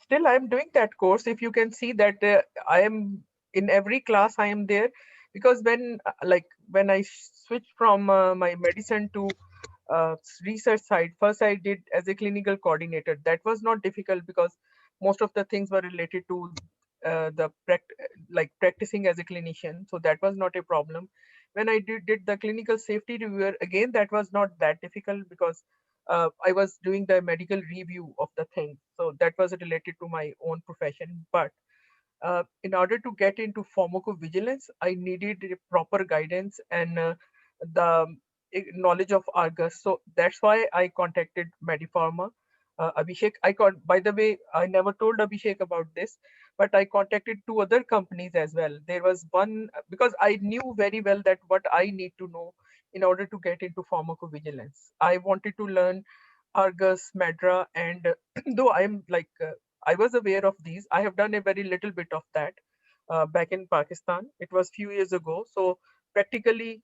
Still, I'm doing that course. If you can see that I am in every class, I am there because when I switched from my medicine to research side, first I did as a clinical coordinator. That was not difficult because most of the things were related to like practicing as a clinician. So that was not a problem. When I did the clinical safety reviewer, again, that was not that difficult because I was doing the medical review of the thing. So that was related to my own profession. But in order to get into pharmacovigilance, I needed a proper guidance and the knowledge of Argus. So that's why I contacted MediPharma. Abhishek, by the way, I never told Abhishek about this, but I contacted two other companies as well. There was one because I knew very well that what I need to know in order to get into pharmacovigilance. I wanted to learn Argus, Medra, and though I'm I was aware of these. I have done a very little bit of that back in Pakistan. It was few years ago. So practically